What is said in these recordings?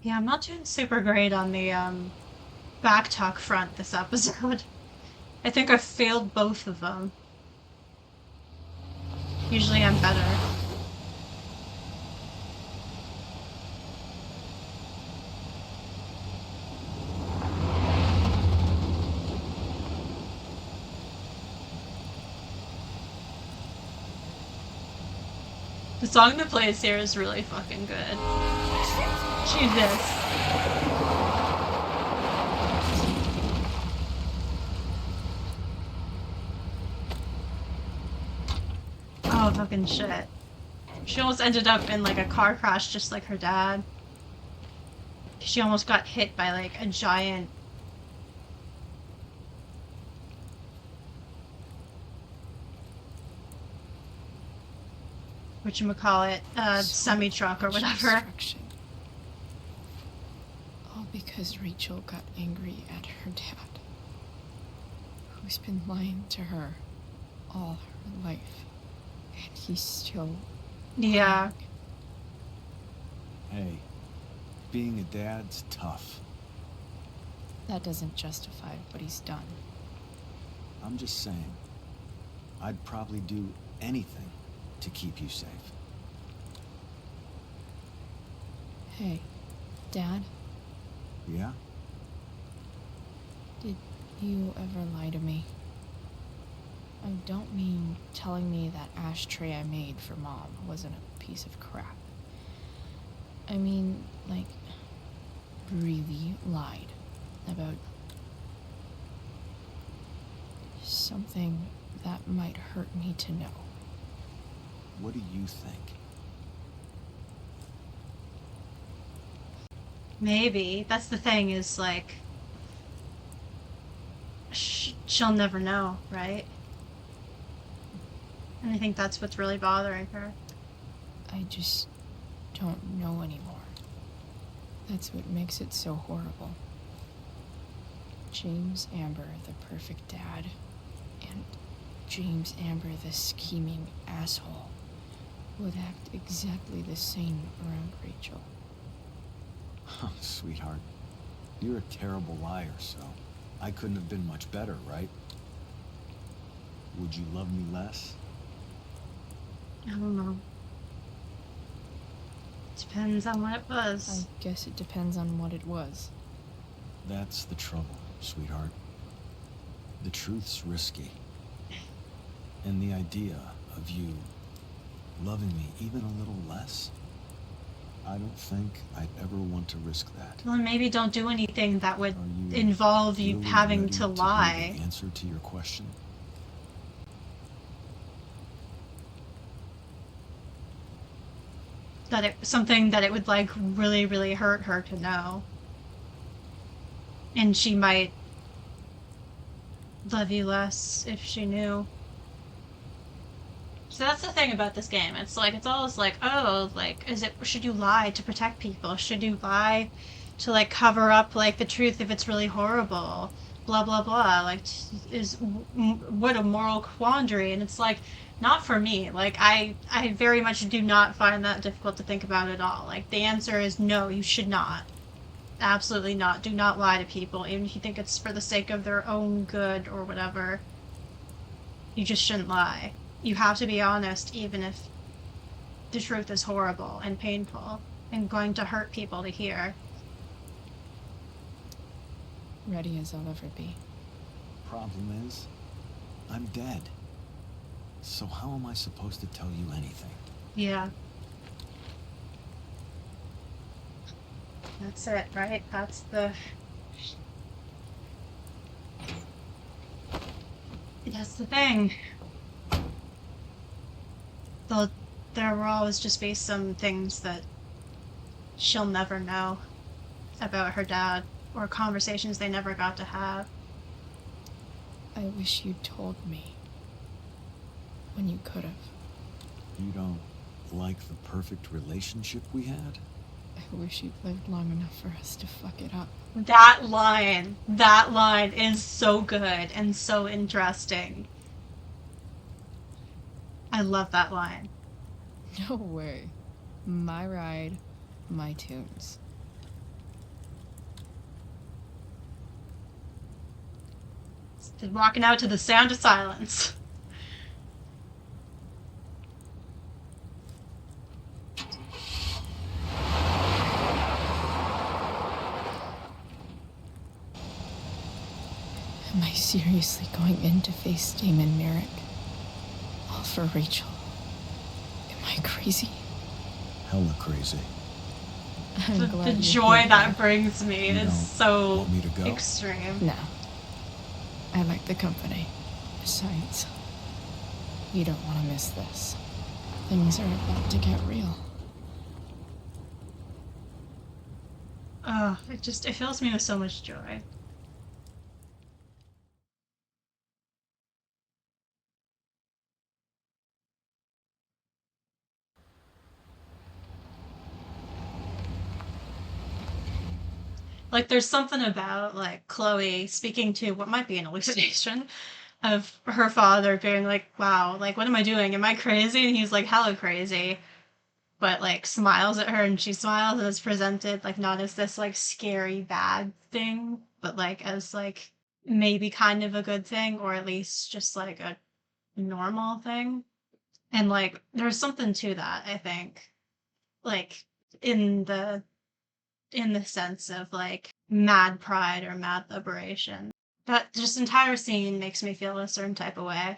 Yeah, I'm not doing super great on the back talk front this episode. I think I failed both of them. Usually I'm better. The song that plays here is really fucking good. Jesus. Oh, fucking shit. She almost ended up in like a car crash just like her dad. She almost got hit by like a giant whatchamacallit, So semi-truck or much whatever. destruction. All because Rachel got angry at her dad, who's been lying to her all her life. And he's still Yeah. lying. Hey, being a dad's tough. That doesn't justify what he's done. I'm just saying, I'd probably do anything to keep you safe. Hey, Dad, Yeah? did you ever lie to me? I don't mean telling me that ashtray I made for Mom wasn't a piece of crap. I mean, like, really lied about something that might hurt me to know. What do you think? Maybe. That's the thing is like she'll never know, right? And I think that's what's really bothering her. I just don't know anymore. That's what makes it so horrible. James Amber, the perfect dad, and James Amber, the scheming asshole, would act exactly the same around Rachel. Oh, sweetheart, you're a terrible liar, so I couldn't have been much better, right? Would you love me less? I don't know. Depends on what it was. I guess it depends on what it was. That's the trouble, sweetheart. The truth's risky. And the idea of you loving me even a little less, I don't think I'd ever want to risk that. Well, maybe don't do anything that would Are you involve you really having ready to hear lie. the answer to your question? That it something that it would like really, really hurt her to know. And she might love you less if she knew. So that's the thing about this game. It's like it's always like, oh, like is it should you lie to protect people? Should you lie to like cover up like the truth if it's really horrible? Blah blah blah. Like is what a moral quandary. And it's like not for me. Like I very much do not find that difficult to think about at all. Like the answer is no, you should not. Absolutely not. Do not lie to people, even if you think it's for the sake of their own good or whatever. You just shouldn't lie. You have to be honest, even if the truth is horrible and painful and going to hurt people to hear. Ready as I'll ever be. Problem is, I'm dead. So how am I supposed to tell you anything? Yeah. That's it, right? That's the. That's the thing. Though there will always just be some things that she'll never know about her dad or conversations they never got to have. I wish you'd told me. When you could have. You don't like the perfect relationship we had? I wish you'd lived long enough for us to fuck it up. That line is so good and so interesting. I love that line. No way. My ride, my tunes. Just walking out to the sound of silence. Am I seriously going in to face Damon Merrick? All for Rachel. Am I crazy? Hella crazy. I'm The glad you're joy here, that Frank. brings me You is don't so want me to go? extreme. No. I like the company. Besides, you don't want to miss this. Things are about to get real. Oh, it fills me with so much joy. Like, there's something about, like, Chloe speaking to what might be an hallucination of her father being like, wow, like, what am I doing? Am I crazy? And he's like, hella crazy. But, like, smiles at her and she smiles and it's presented, like, not as this, like, scary, bad thing, but, like, as, like, maybe kind of a good thing, or at least just, like, a normal thing. And, like, there's something to that, I think. Like, in the sense of like mad pride or mad liberation. That just entire scene makes me feel a certain type of way.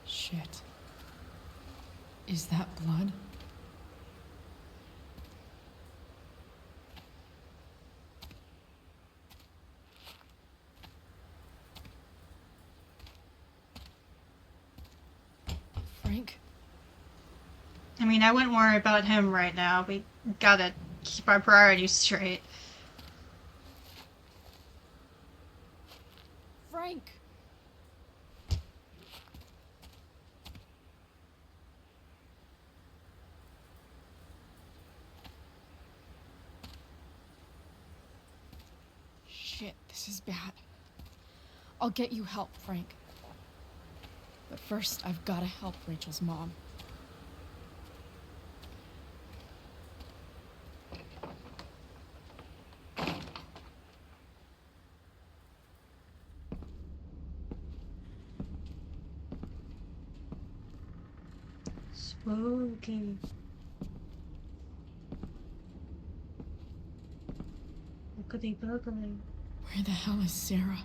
Shit. Is that blood? Frank? I mean, I wouldn't worry about him right now. We gotta keep our priorities straight. Frank! Shit, this is bad. I'll get you help, Frank. But first, I've gotta help Rachel's mom. Spooky. Boogity boogly. Where the hell is Sera?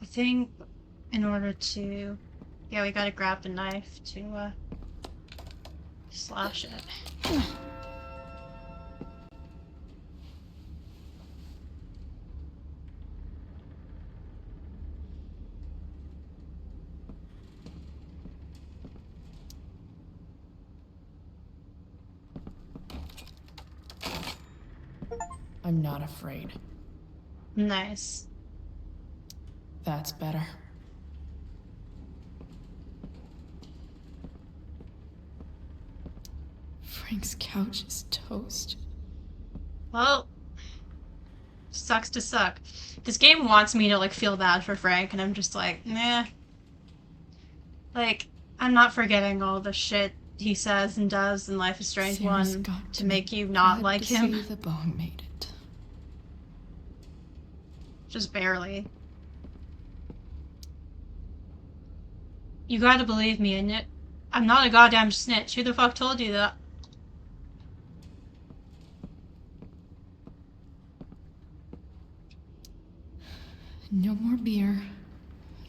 I think in order to, yeah, we gotta grab the knife to slash it. I'm not afraid. Nice. That's better. Frank's couch is toast. Well, sucks to suck. This game wants me to like feel bad for Frank, and I'm just like, nah. Like, I'm not forgetting all the shit he says and does in Life is Strange Sarah's 1 got to make you not blood like to him. say the bone made it. Just barely. You gotta believe me, and I'm not a goddamn snitch. Who the fuck told you that? No more beer.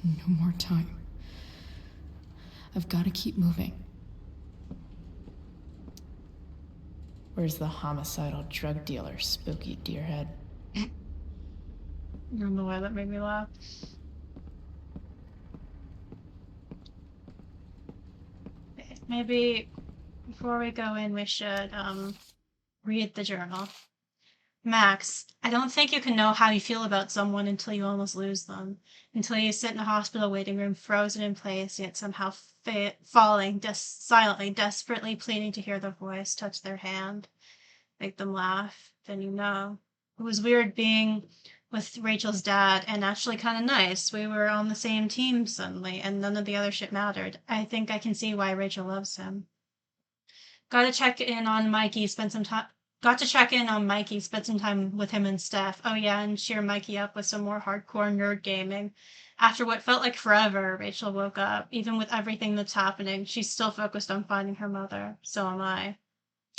No more time. I've got to keep moving. Where's the homicidal drug dealer, Spooky Deerhead? I don't know why that made me laugh. Maybe before we go in, we should read the journal. Max, I don't think you can know how you feel about someone until you almost lose them. Until you sit in a hospital waiting room frozen in place, yet somehow falling, silently, desperately pleading to hear their voice, touch their hand, make them laugh. Then you know. It was weird being with Rachel's dad and actually kind of nice. We were on the same team suddenly, and none of the other shit mattered. I think I can see why Rachel loves him. Got to check in on Mikey, spend some time. Got to check in on Mikey, spend some time with him and Steph. Oh yeah, and cheer Mikey up with some more hardcore nerd gaming. After what felt like forever, Rachel woke up. Even with everything that's happening, she's still focused on finding her mother. So am I.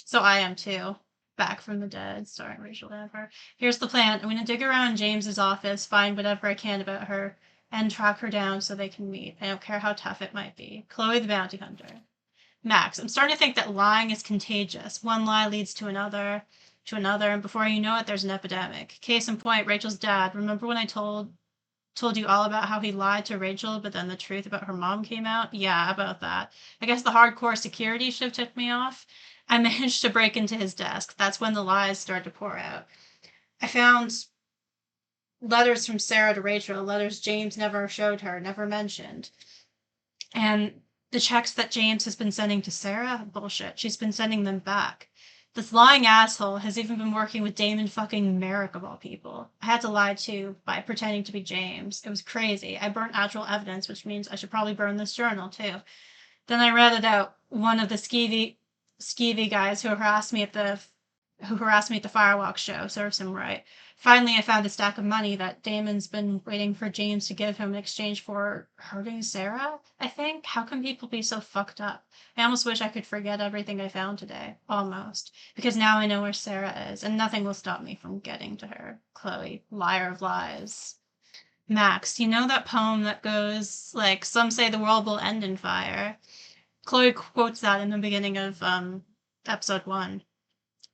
So I am too. Back from the dead, starring Rachel Danver. Here's the plan. I'm gonna dig around James's office, find whatever I can about her, and track her down so they can meet. I don't care how tough it might be. Chloe the bounty hunter. Max, I'm starting to think that lying is contagious. One lie leads to another, and before you know it, there's an epidemic. Case in point, Rachel's dad. Remember when I told you all about how he lied to Rachel, but then the truth about her mom came out? Yeah, about that. I guess the hardcore security should have tipped me off. I managed to break into his desk. That's when the lies started to pour out. I found letters from Sera to Rachel, letters James never showed her, never mentioned. And the checks that James has been sending to Sera, bullshit. She's been sending them back. This lying asshole has even been working with Damon fucking Merrick of all people. I had to lie too by pretending to be James. It was crazy. I burnt actual evidence, which means I should probably burn this journal too. Then I ratted out one of the skeevy guys who harassed me at the fireworks show. Serves him right. Finally, I found a stack of money that Damon's been waiting for James to give him in exchange for hurting Sera, I think. How can people be so fucked up? I almost wish I could forget everything I found today. Almost. Because now I know where Sera is, and nothing will stop me from getting to her. Chloe, liar of lies. Max, you know that poem that goes, like, some say the world will end in fire? Chloe quotes that in the beginning of episode 1.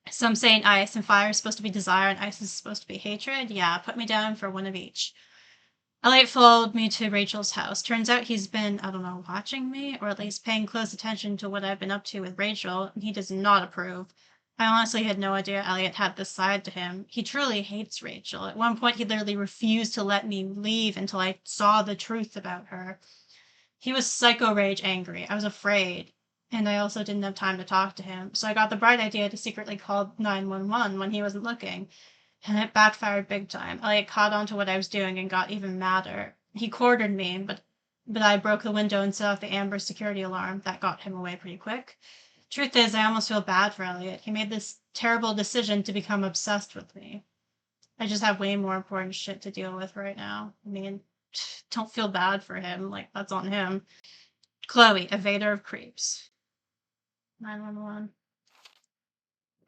Some say in ice, and fire is supposed to be desire, and ice is supposed to be hatred. Yeah, put me down for one of each. Elliot followed me to Rachel's house. Turns out he's been, I don't know, watching me, or at least paying close attention to what I've been up to with Rachel, and he does not approve. I honestly had no idea Elliot had this side to him. He truly hates Rachel. At one point, he literally refused to let me leave until I saw the truth about her. He was psycho rage angry. I was afraid. And I also didn't have time to talk to him. So I got the bright idea to secretly call 911 when he wasn't looking. And it backfired big time. Elliot caught on to what I was doing and got even madder. He cornered me, but I broke the window and set off the Amber security alarm. That got him away pretty quick. Truth is, I almost feel bad for Elliot. He made this terrible decision to become obsessed with me. I just have way more important shit to deal with right now. I mean, don't feel bad for him. Like, that's on him. Chloe, evader of creeps. 911.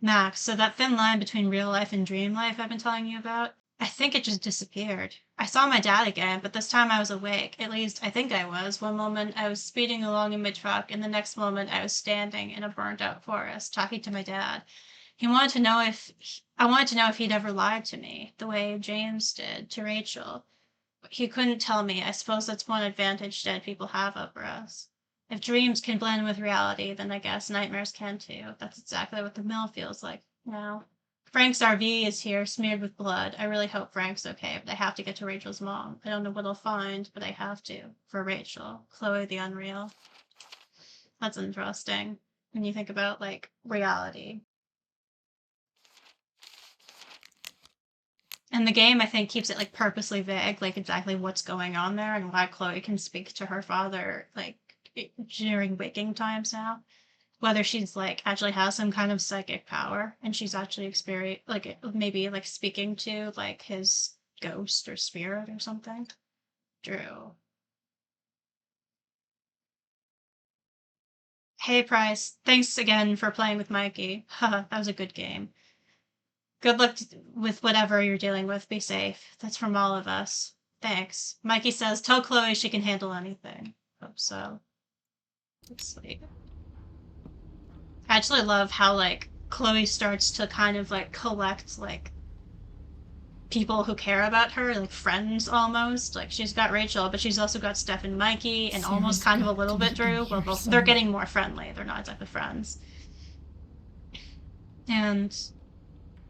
Max, so that thin line between real life and dream life I've been telling you about, I think it just disappeared. I saw my dad again, but this time I was awake. At least, I think I was. One moment I was speeding along in my truck, and the next moment I was standing in a burnt out forest talking to my dad. I wanted to know if he'd ever lied to me, the way James did to Rachel. But he couldn't tell me. I suppose that's one advantage dead people have over us. If dreams can blend with reality, then I guess nightmares can too. That's exactly what the mill feels like now. Frank's RV is here, smeared with blood. I really hope Frank's okay, but I have to get to Rachel's mom. I don't know what I'll find, but I have to. For Rachel. Chloe the Unreal. That's interesting when you think about, like, reality. And the game, I think, keeps it, like, purposely vague, like, exactly what's going on there and why Chloe can speak to her father, like, during waking times now. Whether she's, like, actually has some kind of psychic power and she's actually like, maybe, like, speaking to, like, his ghost or spirit or something. Drew. Hey, Price. Thanks again for playing with Mikey. Haha, that was a good game. Good luck with whatever you're dealing with. Be safe. That's from all of us. Thanks. Mikey says, tell Chloe she can handle anything. Hope so. That's sweet. I actually love how, like, Chloe starts to kind of, like, collect, like, people who care about her, like friends almost. Like, she's got Rachel, but she's also got Steph and Mikey, and almost kind of a little bit Drew. Well, they're getting more friendly. They're not exactly friends. And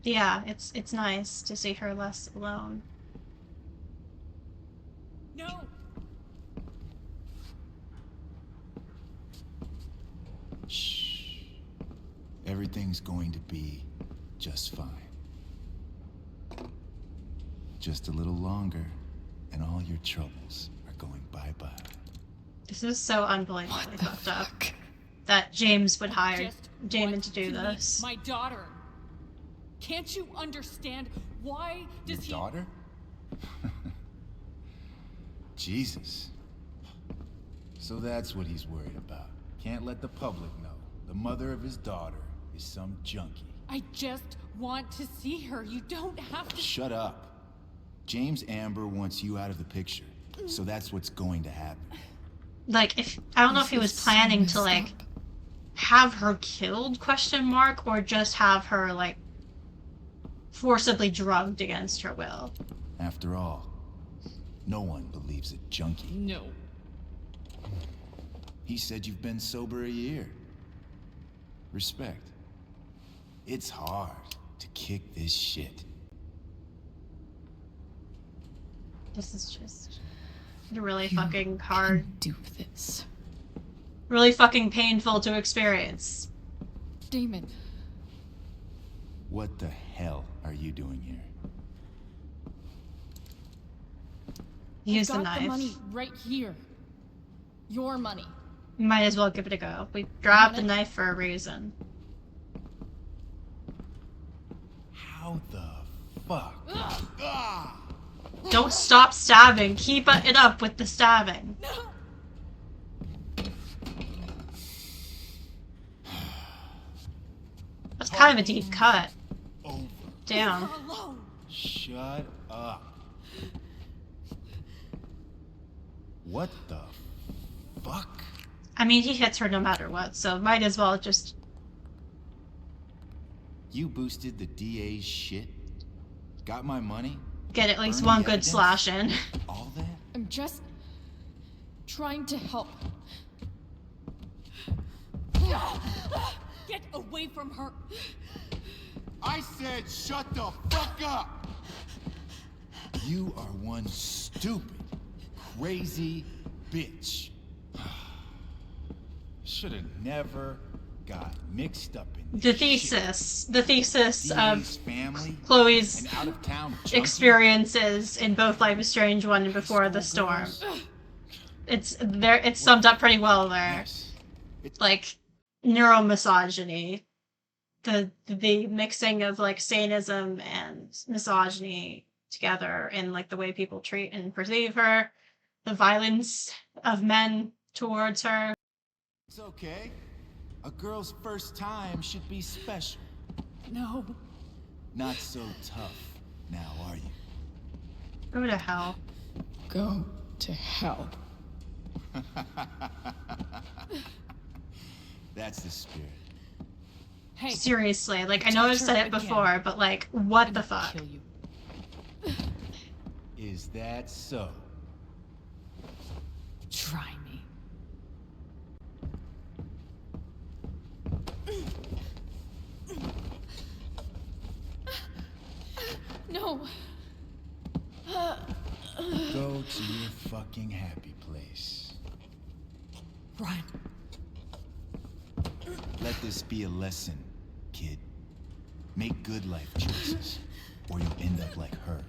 Yeah, it's nice to see her less alone. No! Shh. Everything's going to be just fine. Just a little longer, and all your troubles are going bye-bye. This is so unbelievably What the fucked up fuck? that James would hire Just Damon want to do meet this. My daughter. Can't you understand? Why Your does he? daughter? Jesus. So that's what he's worried about. Can't let the public know. The mother of his daughter is some junkie. I just want to see her. You don't have to. Shut up. James Amber wants you out of the picture. So that's what's going to happen. Like, if I don't know if he was This is so planning to messed like up. have her killed, question mark, or just have her like forcibly drugged against her will. After all, no one believes a junkie. No. He said you've been sober a year. Respect. It's hard to kick this shit. This is just really You fucking hard, can do this. really fucking painful to experience. Damon. What the hell are you doing here? Use I the got knife. the money right here. Your money. You might as well give it a go. We dropped the Want it? knife for a reason. How the fuck? Ah! Don't stop stabbing. Keep it up with the stabbing. That's kind of a deep cut. Over. Damn. Leave her alone. Shut up. What the fuck? I mean, he hits her no matter what, so might as well just... You boosted the DA's shit? Got my money? get at least Burn one the good evidence? slash in. All that? I'm just trying to help. Get away from her. I said shut the fuck up! You are one stupid, crazy bitch. Should have never got mixed up in The this thesis shit. of DA's family, Chloe's an out-of-town junkie? experiences in both Life is Strange 1 and Before the Storm. Schoolgirls? It's there. It's summed up pretty well there. Yes. Like neuromisogyny, the mixing of like sanism and misogyny together in like the way people treat and perceive her, the violence of men towards her. It's okay. A girl's first time should be special. No. Not so tough now, are you? Go to hell. Go to hell. That's the spirit. Hey. Seriously, like I know I've Touch said her it again. before, but like, what the fuck? Kill you. Is that so? Try me. No. Go to your fucking happy place. Run. Let this be a lesson, kid. Make good life choices, or you'll end up like her.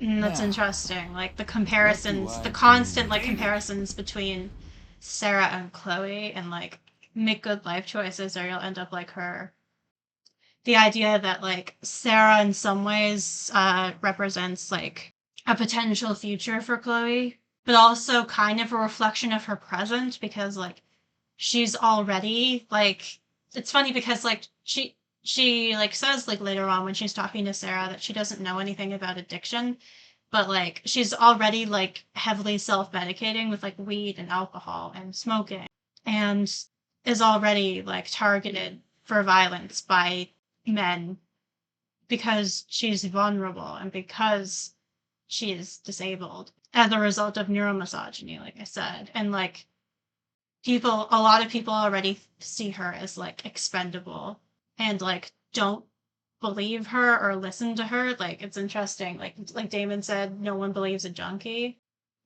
That's Yeah. interesting. Like the comparisons, What do the I constant do? like comparisons between Sarah and Chloe, and like make good life choices or you'll end up like her. The idea that like Sarah in some ways represents like a potential future for Chloe, but also kind of a reflection of her present because like she's already like it's funny because like she like says like later on when she's talking to Sarah that she doesn't know anything about addiction, but like she's already like heavily self-medicating with like weed and alcohol and smoking and is already like targeted for violence by men because she's vulnerable and because she is disabled as a result of neuromisogyny, like I said. And like a lot of people already see her as like expendable and like don't believe her or listen to her. Like, it's interesting. Like Damon said, no one believes a junkie.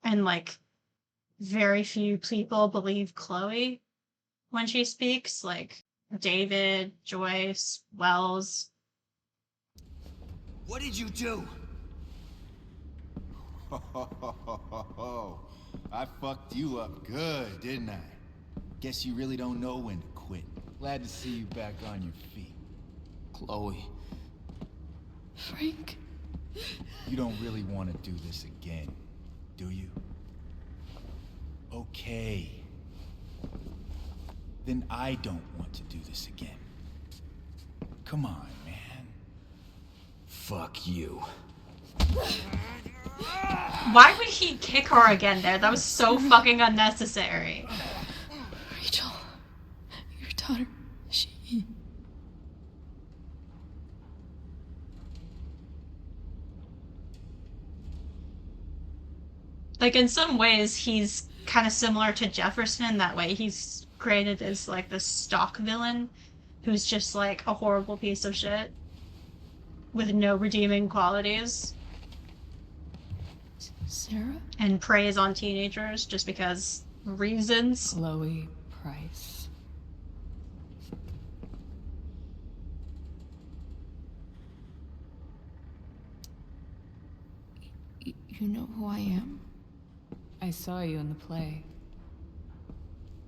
And like very few people believe Chloe when she speaks. Like David, Joyce, Wells. What did you do? I fucked you up good, didn't I? Guess you really don't know when to quit. Glad to see you back on your feet. Chloe. Frank. You don't really want to do this again, do you? Okay. Then I don't want to do this again. Come on, man. Fuck you. Why would he kick her again there? That was so fucking unnecessary. Rachel, your daughter, she... Like, in some ways, he's kind of similar to Jefferson in that way. He's created as, like, the stock villain who's just, like, a horrible piece of shit with no redeeming qualities. Sera? And preys on teenagers just because reasons. Chloe Price. You know who I am? I saw you in the play.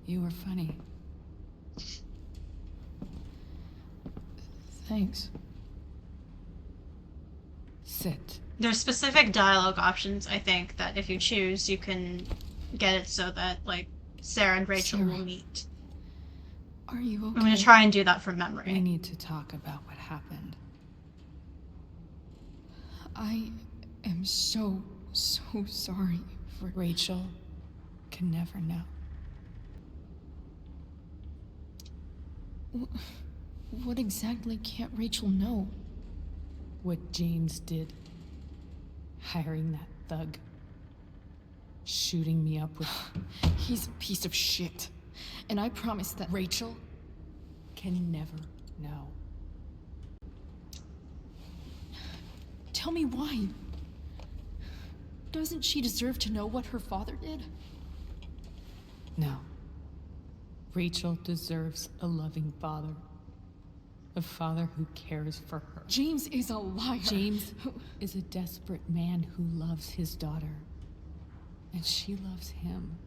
You were funny. Thanks. Sit. There's specific dialogue options, I think, that if you choose, you can get it so that, like, Sera and Rachel Sera. will meet. Are you okay? I'm gonna try and do that from memory. We need to talk about what happened. I am so sorry for Rachel. Can never know. What exactly can't Rachel know? What James did. Hiring that thug. Shooting me up with... He's a piece of shit. And I promise that Rachel can never know. Tell me why. Doesn't she deserve to know what her father did? No. Rachel deserves a loving father. A father who cares for her. James is a liar. James is a desperate man who loves his daughter. And she loves him.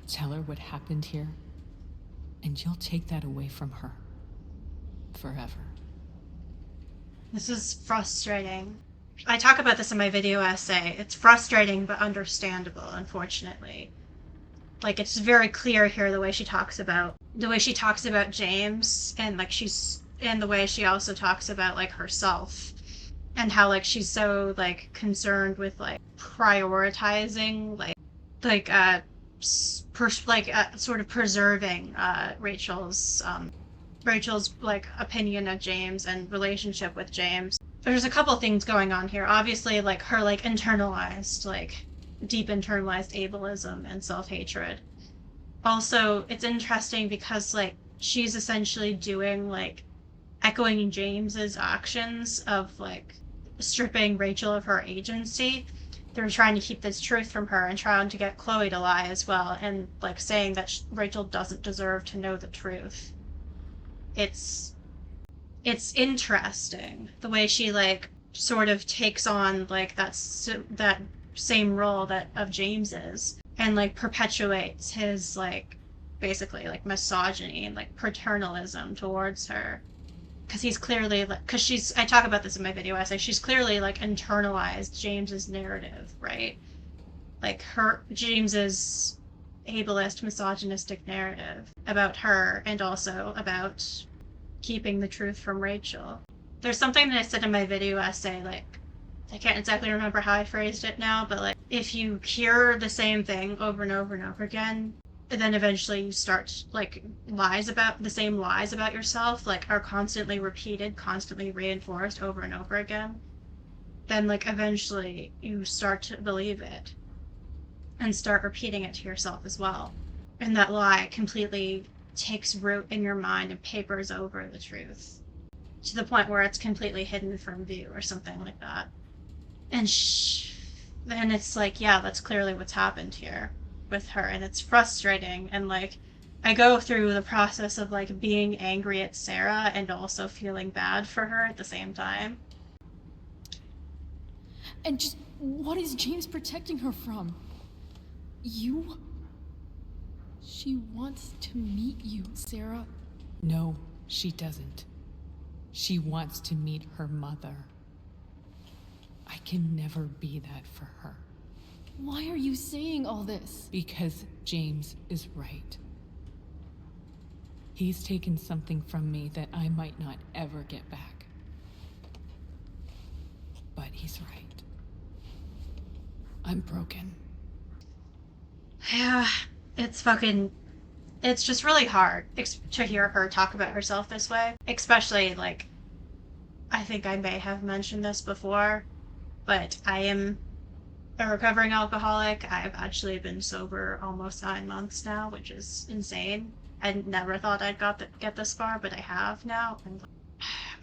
Tell her what happened here, and you'll take that away from her. Forever. This is frustrating. I talk about this in my video essay. It's frustrating but understandable, unfortunately. Like, it's very clear here the way she talks about James, and like and the way she also talks about like herself, and how like she's so like concerned with like prioritizing sort of preserving Rachel's like opinion of James and relationship with James. There's a couple things going on here. Obviously, like her like internalized, like deep internalized ableism and self-hatred. Also, it's interesting because like she's essentially doing like echoing James's actions of like stripping Rachel of her agency. They're trying to keep this truth from her and trying to get Chloe to lie as well, and like saying that Rachel doesn't deserve to know the truth. It's interesting the way she like sort of takes on like that same role that of James's, and like perpetuates his like basically like misogyny and like paternalism towards her, because he's clearly like, because I talk about this in my video essay, she's clearly like internalized James's narrative, right? Like James's ableist misogynistic narrative about her, and also about keeping the truth from Rachel. There's something that I said in my video essay, like, I can't exactly remember how I phrased it now, but like, if you hear the same thing over and over and over again, then eventually you start, like, lies about yourself, like, are constantly repeated, constantly reinforced over and over again, then, like, eventually you start to believe it and start repeating it to yourself as well. And that lie completely takes root in your mind and papers over the truth. to the point where it's completely hidden from view or something like that. And then it's like, yeah, that's clearly what's happened here with her, and it's frustrating. And like, I go through the process of like being angry at Sera and also feeling bad for her at the same time. And just what is James protecting her from? You? She wants to meet you, Sera. No, she doesn't. She wants to meet her mother. I can never be that for her. Why are you saying all this? Because James is right. He's taken something from me that I might not ever get back. But he's right. I'm broken. Yeah, it's just really hard to hear her talk about herself this way. Especially, like, I think I may have mentioned this before, but I am a recovering alcoholic. I've actually been sober almost 9 months now, which is insane. I never thought I'd get this far, but I have now. And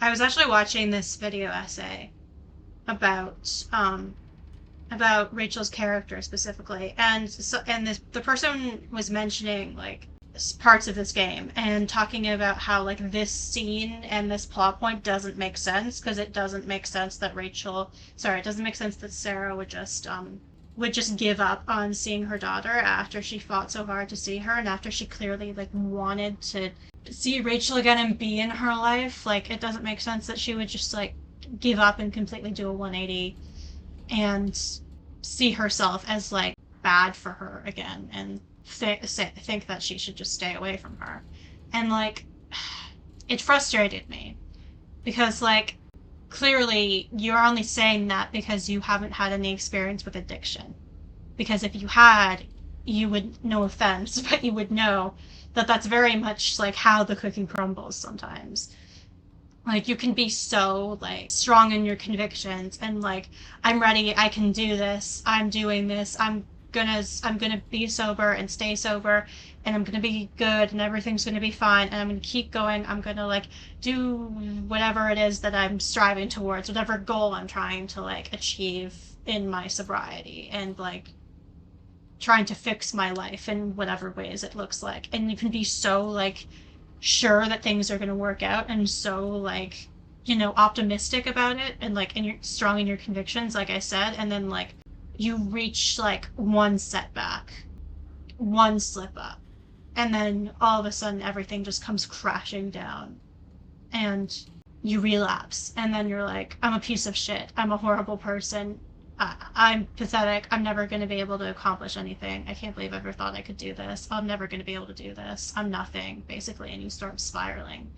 I was actually watching this video essay about Rachel's character specifically, and the person was mentioning like parts of this game and talking about how like this scene and this plot point doesn't make sense because it doesn't make sense that it doesn't make sense that Sera would just give up on seeing her daughter after she fought so hard to see her and after she clearly like wanted to see Rachel again and be in her life. Like, it doesn't make sense that she would just like give up and completely do a 180 and see herself as like bad for her again and think that she should just stay away from her. And like, it frustrated me because like, clearly you're only saying that because you haven't had any experience with addiction. Because if you had, you would, no offense, but you would know that that's very much like how the cookie crumbles sometimes. Like, you can be so like strong in your convictions and like, I'm ready, I can do this, I'm doing this, I'm gonna be sober and stay sober, and I'm gonna be good and everything's gonna be fine, and I'm gonna keep going, I'm gonna like do whatever it is that I'm striving towards, whatever goal I'm trying to like achieve in my sobriety, and like trying to fix my life in whatever ways it looks like. And you can be so like sure that things are going to work out and so like, optimistic about it, and like, and you're strong in your convictions, like I said, and then like you reach like one setback, one slip up, and then all of a sudden everything just comes crashing down and you relapse, and then you're like, I'm a piece of shit, I'm a horrible person, I'm pathetic, I'm never going to be able to accomplish anything, I can't believe I ever thought I could do this, I'm never going to be able to do this, I'm nothing, basically, and you start spiraling.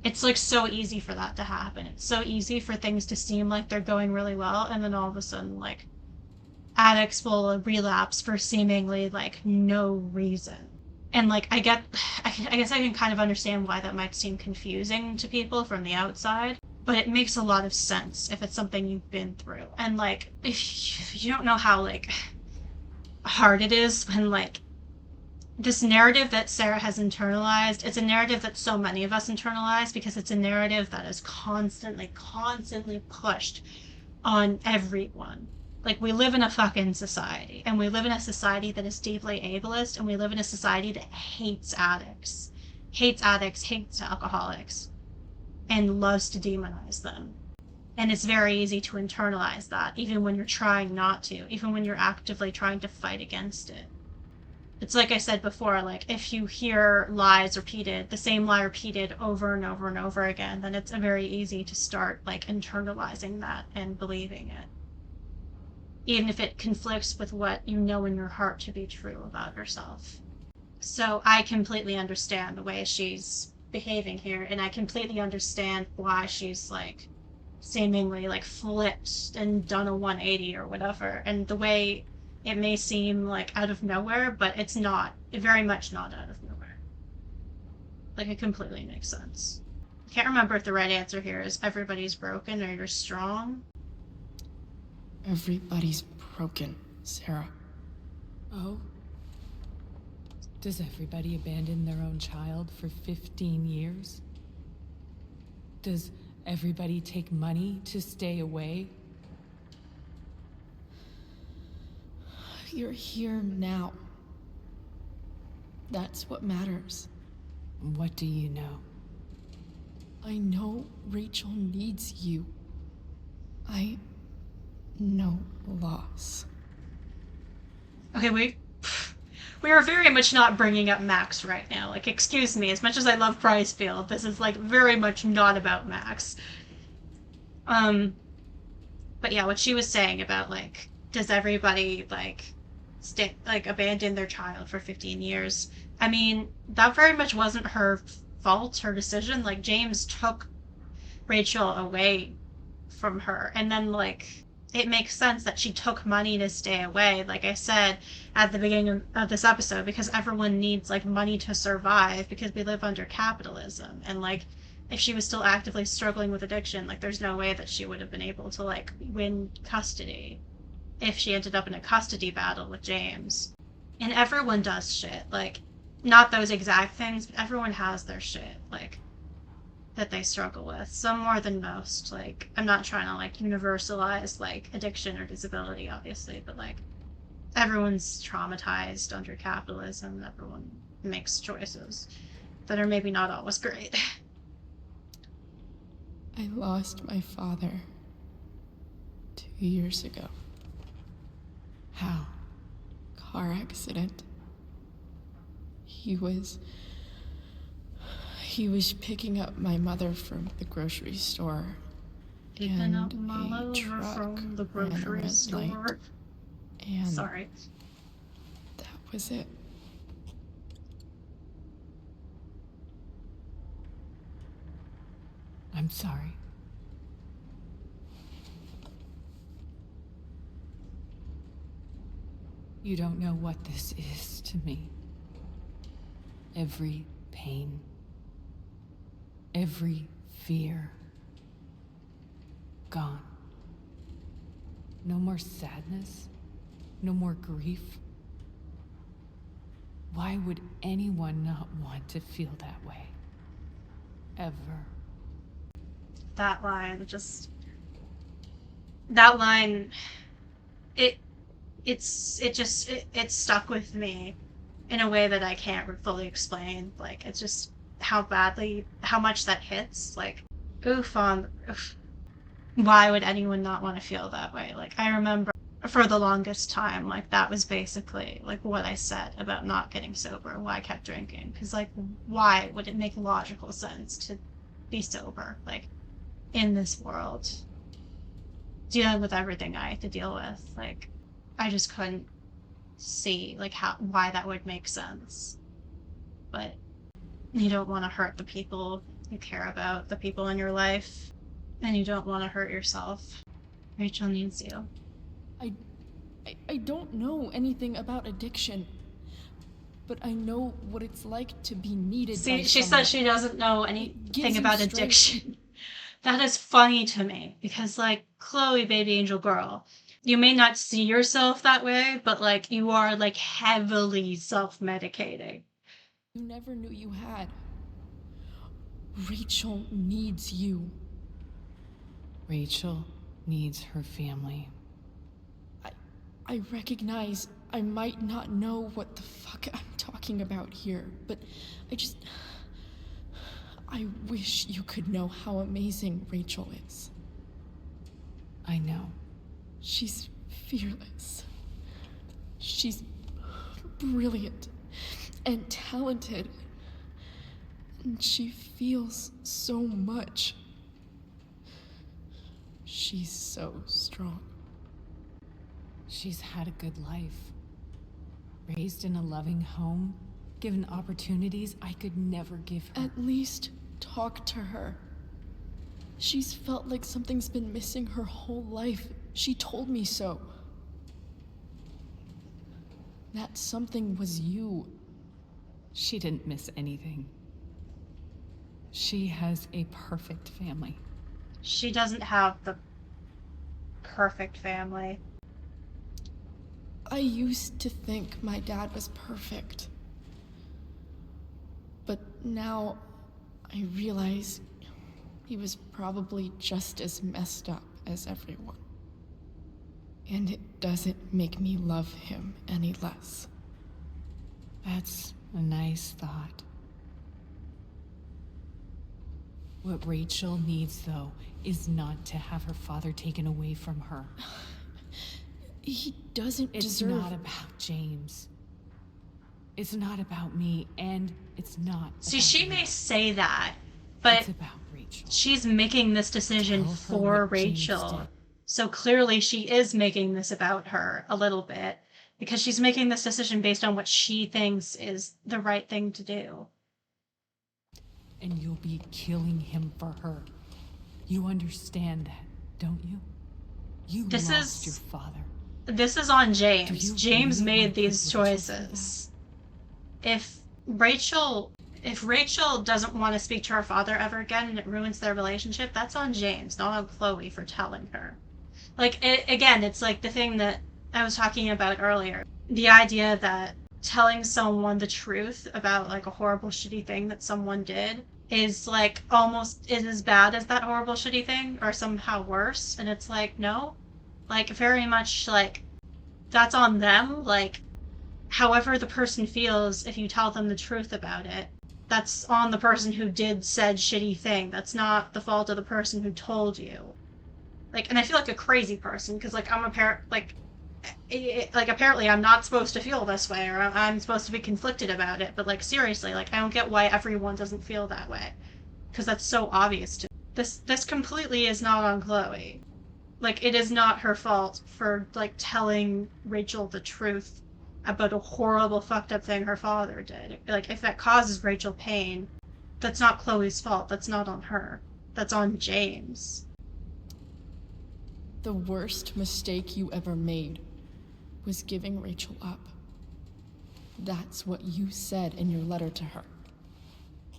It's like so easy for that to happen. It's so easy for things to seem like they're going really well, and then all of a sudden, like, addicts will relapse for seemingly like no reason. And like, I guess I can kind of understand why that might seem confusing to people from the outside, but it makes a lot of sense if it's something you've been through. And like, if you don't know how like hard it is when like this narrative that Sera has internalized, it's a narrative that so many of us internalize because it's a narrative that is constantly pushed on everyone. Like, we live in a fucking society, and we live in a society that is deeply ableist, and we live in a society that hates addicts, hates alcoholics, and loves to demonize them. And it's very easy to internalize that, even when you're trying not to, even when you're actively trying to fight against it. It's like I said before, like, if you hear lies repeated, the same lie repeated over and over and over again, then it's very easy to start, like, internalizing that and believing it, even if it conflicts with what you know in your heart to be true about yourself. So I completely understand the way she's behaving here, and I completely understand why she's like seemingly like flipped and done a 180 or whatever, and the way it may seem like out of nowhere, but it's not, very much not out of nowhere. Like, it completely makes sense. I can't remember if the right answer here is everybody's broken or you're strong. Everybody's broken, Sera. Oh? Does everybody abandon their own child for 15 years? Does everybody take money to stay away? You're here now. That's what matters. What do you know? I know Rachel needs you. I know loss. Okay, we are very much not bringing up Max right now. Like, excuse me, as much as I love Pricefield, this is like very much not about Max. But yeah, what she was saying about like, does everybody like abandon their child for 15 years? I mean, that very much wasn't her fault, her decision. Like, James took Rachel away from her, and then like it makes sense that she took money to stay away, like I said at the beginning of this episode, because everyone needs like money to survive because we live under capitalism. And like, if she was still actively struggling with addiction, like there's no way that she would have been able to like win custody if she ended up in a custody battle with James. And everyone does shit, like not those exact things, but everyone has their shit, like that they struggle with, some more than most. Like, I'm not trying to like universalize like addiction or disability, obviously, but like everyone's traumatized under capitalism. Everyone makes choices that are maybe not always great. I lost my father 2 years ago. How? Car accident. He was picking up my mother from the grocery store. Picking up and my a lover truck from the ran a grocery red store. light, and Sorry. that was it. I'm sorry. You don't know what this is to me. Every pain, every fear, gone. No more sadness, no more grief. Why would anyone not want to feel that way? Ever. That line just... That line... It stuck with me in a way that I can't fully explain. Like, it's just how much that hits. Like, oof. Why would anyone not want to feel that way? Like, I remember for the longest time, like, that was basically like what I said about not getting sober and why I kept drinking. Because like, why would it make logical sense to be sober, like, in this world, dealing with everything I had to deal with? Like, I just couldn't see like why that would make sense. But you don't want to hurt the people you care about, the people in your life, and you don't want to hurt yourself. Rachel needs you. I don't know anything about addiction, but I know what it's like to be needed by See, she someone. says she doesn't know gives anything you about strength. addiction. That is funny to me because, like, Chloe, baby angel girl, you may not see yourself that way, but like you are like heavily self-medicating. You never knew you had. Rachel needs you. Rachel needs her family. I recognize I might not know what the fuck I'm talking about here, but I wish you could know how amazing Rachel is. I know. She's fearless. She's brilliant and talented. And she feels so much. She's so strong. She's had a good life. Raised in a loving home, given opportunities I could never give her. At least talk to her. She's felt like something's been missing her whole life. She told me so. That something was you. She didn't miss anything. She has a perfect family. She doesn't have the perfect family. I used to think my dad was perfect. But now I realize He was probably just as messed up as everyone. And it doesn't make me love him any less. That's a nice thought. What Rachel needs, though, is not to have her father taken away from her. He doesn't It's deserve... not about James. It's not about me, and it's not See, about she you. may say that, but It's about Rachel. she's making this decision Tell her for what James Rachel. did. So clearly she is making this about her a little bit, because she's making this decision based on what she thinks is the right thing to do. And you'll be killing him for her. You understand that, don't you? You This lost is- your father. This is on Do James. you James really made wanna these put Rachel through choices. If Rachel doesn't want to speak to her father ever again and it ruins their relationship, that's on James, not on Chloe for telling her. Like, again, it's like the thing that I was talking about earlier. The idea that telling someone the truth about, like, a horrible, shitty thing that someone did is, like, almost is as bad as that horrible, shitty thing, or somehow worse. And it's like, no. Like, very much, like, that's on them. Like, however the person feels, if you tell them the truth about it, that's on the person who did said shitty thing. That's not the fault of the person who told you. Like, and I feel like a crazy person, because, like, I'm a parent, like, apparently I'm not supposed to feel this way, or I'm supposed to be conflicted about it, but, like, seriously, like, I don't get why everyone doesn't feel that way. Because that's so obvious to me. This completely is not on Chloe. Like, it is not her fault for, like, telling Rachel the truth about a horrible, fucked up thing her father did. Like, if that causes Rachel pain, that's not Chloe's fault. That's not on her. That's on James. The worst mistake you ever made was giving Rachel up. That's what you said in your letter to her.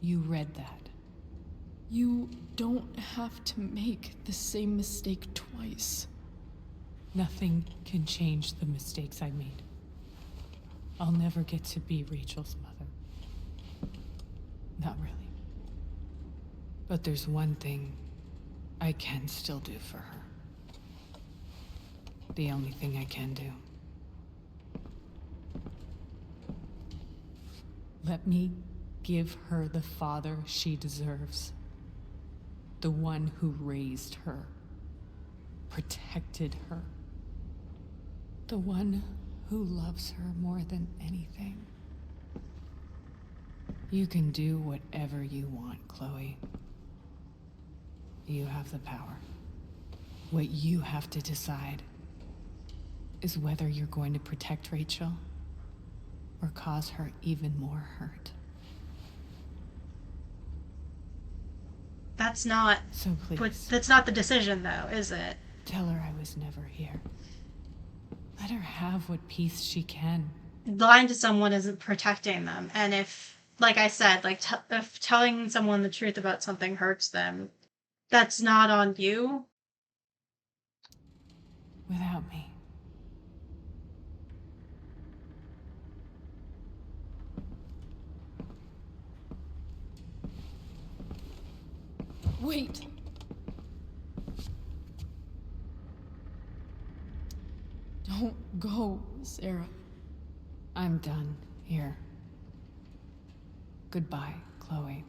You read that. You don't have to make the same mistake twice. Nothing can change the mistakes I made. I'll never get to be Rachel's mother. Not really. But there's one thing I can still do for her. The only thing I can do. Let me give her the father she deserves. The one who raised her, protected her. The one who loves her more than anything. You can do whatever you want, Chloe. You have the power. What you have to decide is whether you're going to protect Rachel or cause her even more hurt. That's not... So But please, that's not the decision, though, is it? tell her I was never here. Let her have what peace she can. Lying to someone isn't protecting them. And if, like I said, like, if telling someone the truth about something hurts them, that's not on you. Without me. Wait! Don't go, Sera. I'm done here. Goodbye, Chloe.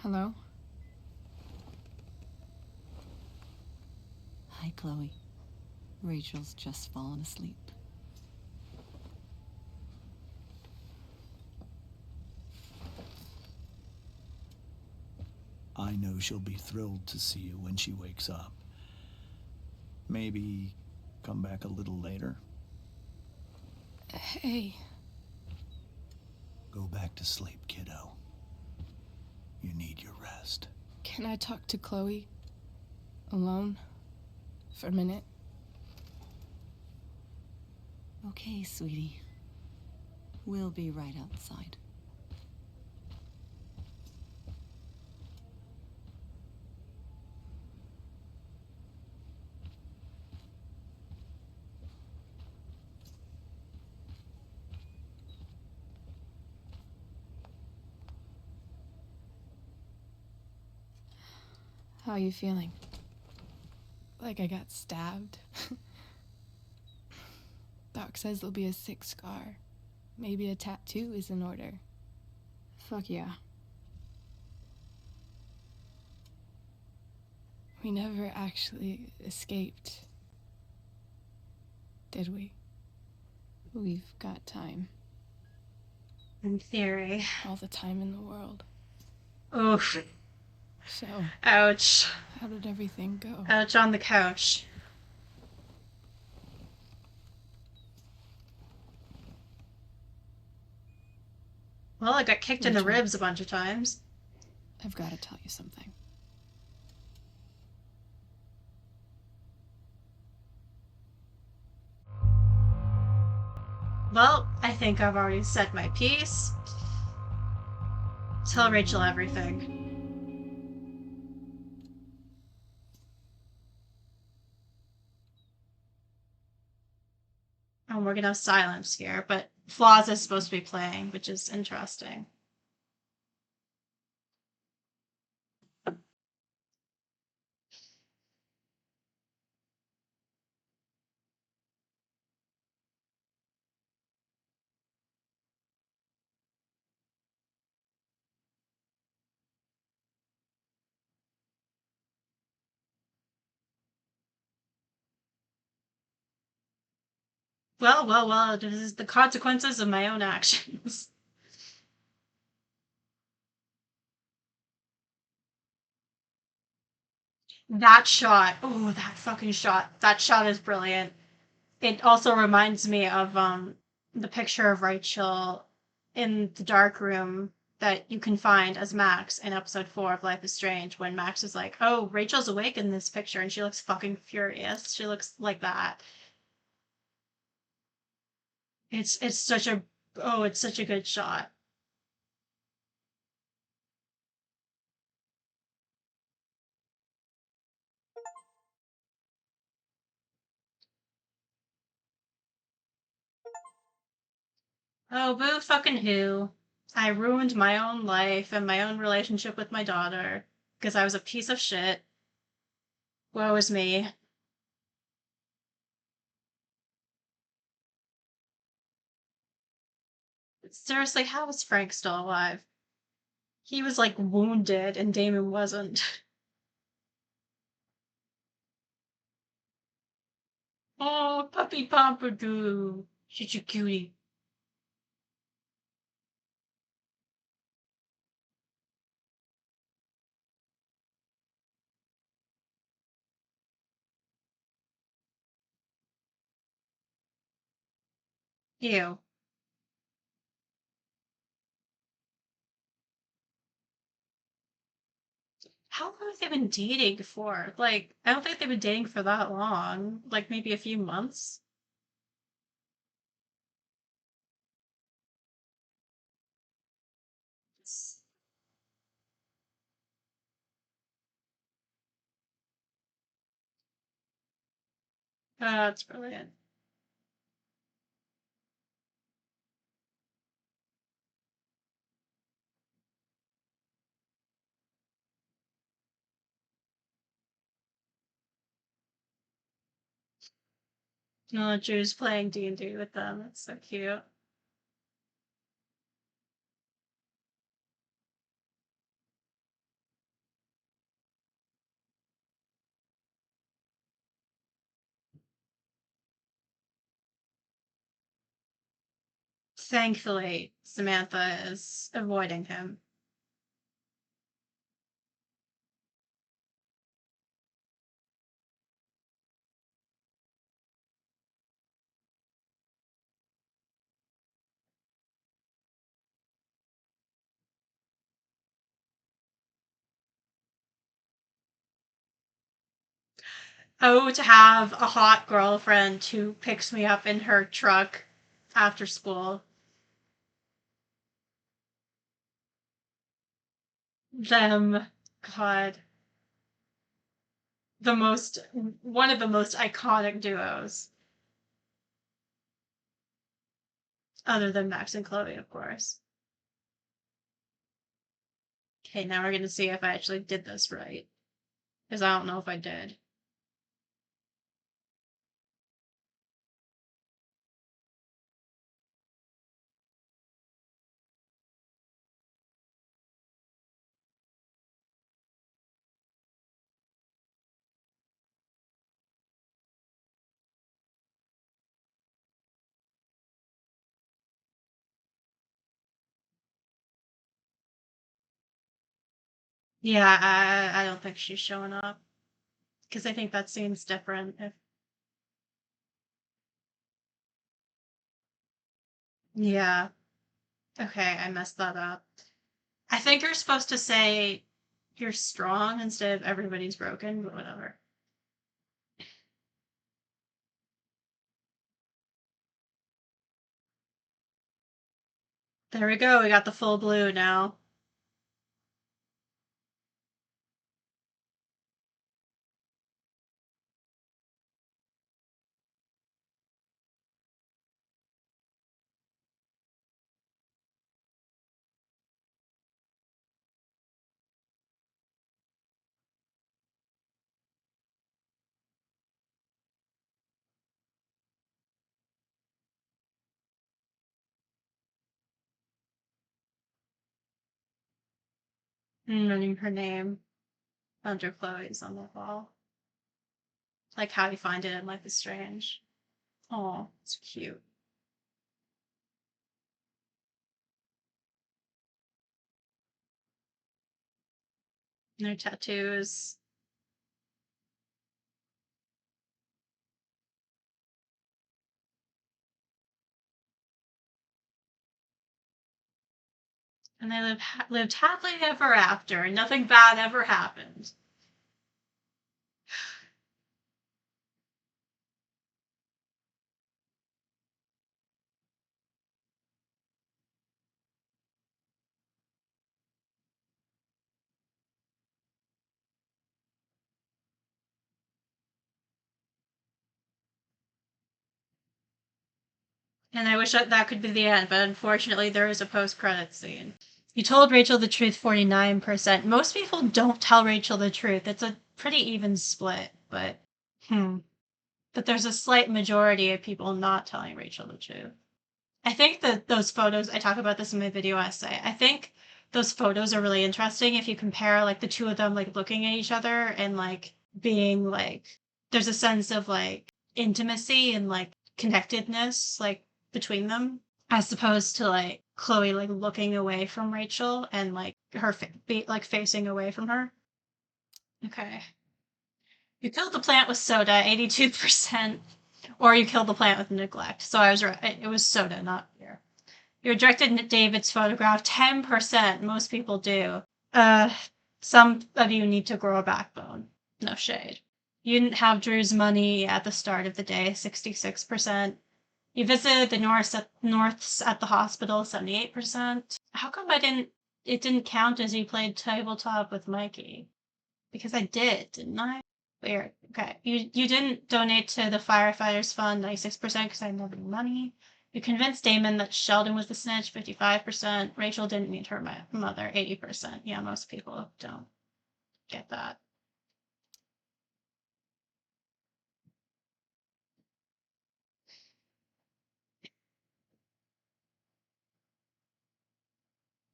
Hello? Hi, Chloe. Rachel's just fallen asleep. I know she'll be thrilled to see you when she wakes up. Maybe come back a little later. Hey, Go back to sleep, kiddo. You need your rest. Can I talk to Chloe? Alone? For a minute? Okay, sweetie. We'll be right outside. How are you feeling? Like I got stabbed? Doc says there'll be a sick scar. Maybe a tattoo is in order. Fuck yeah. We never actually escaped. Did we? We've got time. In theory. All the time in the world. Oof. So, Ouch. how did everything go? Ouch on the couch. Well, I got kicked in the Rachel. ribs a bunch of times. I've got to tell you something. Well, I think I've already said my piece. Tell Rachel everything. And we're gonna have silence here, but Flaws is supposed to be playing, which is interesting. Well, well, well, this is the consequences of my own actions. That shot, oh, that fucking shot. That shot is brilliant. It also reminds me of the picture of Rachel in the dark room that you can find as Max in episode 4 of Life is Strange, when Max is like, "Oh, Rachel's awake in this picture," and she looks fucking furious. She looks like that. It's such a it's such a good shot. Oh, boo fucking who. I ruined my own life and my own relationship with my daughter because I was a piece of shit. Woe is me. Seriously, how is Frank still alive? He was like wounded and Damon wasn't. Oh, puppy Pompadour. Such a cutie. Ew. How long have they been dating for? Like, I don't think they've been dating for that long. Like, maybe a few months. That's brilliant. Oh, Drew's playing D&D with them. That's so cute. Thankfully, Samantha is avoiding him. Oh, to have a hot girlfriend who picks me up in her truck after school. Them, God, the most, one of the most iconic duos, other than Max and Chloe, of course. Okay, now we're gonna see if I actually did this right, because I don't know if I did. Yeah, I don't think she's showing up, because I think that scene's different. If yeah, okay, I messed that up. I think you're supposed to say you're strong instead of everybody's broken, but whatever. There we go. We got the full blue now. Running her name under Chloe's on the wall. Like how you find it in Life is Strange. Oh, it's cute. And their tattoos. And they lived happily ever after, and nothing bad ever happened. And I wish that could be the end, but unfortunately, there is a post-credit scene. You told Rachel the truth 49%. Most people don't tell Rachel the truth. It's a pretty even split, but hmm. But there's a slight majority of people not telling Rachel the truth. I think that those photos, I talk about this in my video essay. I think those photos are really interesting if you compare like the two of them like looking at each other and like being like there's a sense of like intimacy and like connectedness like between them as opposed to like Chloe like looking away from Rachel and like her like facing away from her. Okay. You killed the plant with soda, 82%, or you killed the plant with neglect. So I was right. It was soda, not beer. You rejected David's photograph, 10%. Most people do. Uh, some of you need to grow a backbone. No shade. You didn't have Drew's money at the start of the day, 66%. You visited the Norths at the hospital, 78%. How come it didn't count as you played tabletop with Mikey? Because I did, didn't I? Weird. Okay. You didn't donate to the firefighters fund, 96%, because I had no money. You convinced Damon that Sheldon was the snitch, 55%. Rachel didn't meet her mother, 80%. Yeah, most people don't get that.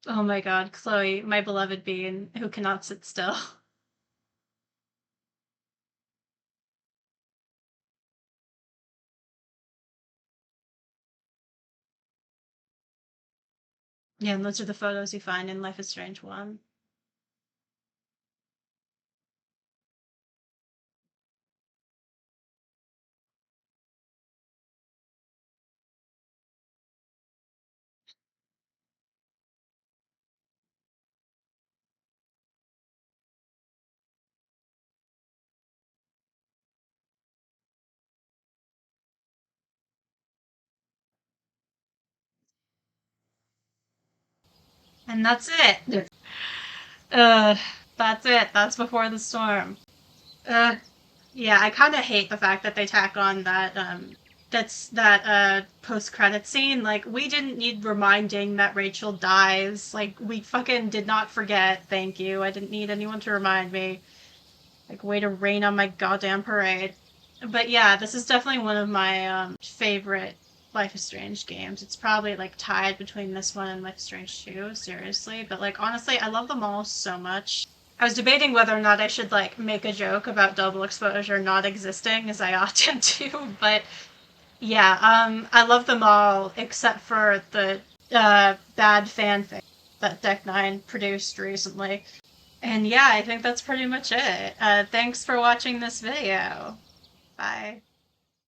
Oh my god, Chloe, my beloved being who cannot sit still. Yeah, and those are the photos you find in Life is Strange 1. And that's it. That's it. That's Before the Storm. Yeah, I kind of hate the fact that they tack on that post-credit scene. Like, we didn't need reminding that Rachel dies. Like, we fucking did not forget. Thank you. I didn't need anyone to remind me. Like, way to rain on my goddamn parade. But yeah, this is definitely one of my favorite Life is Strange games. It's probably like tied between this one and Life is Strange 2, seriously. But like, honestly, I love them all so much. I was debating whether or not I should like make a joke about double exposure not existing, as I often do, but yeah, I love them all except for the bad fanfic that Deck 9 produced recently. And yeah, I think that's pretty much it. Thanks for watching this video. Bye.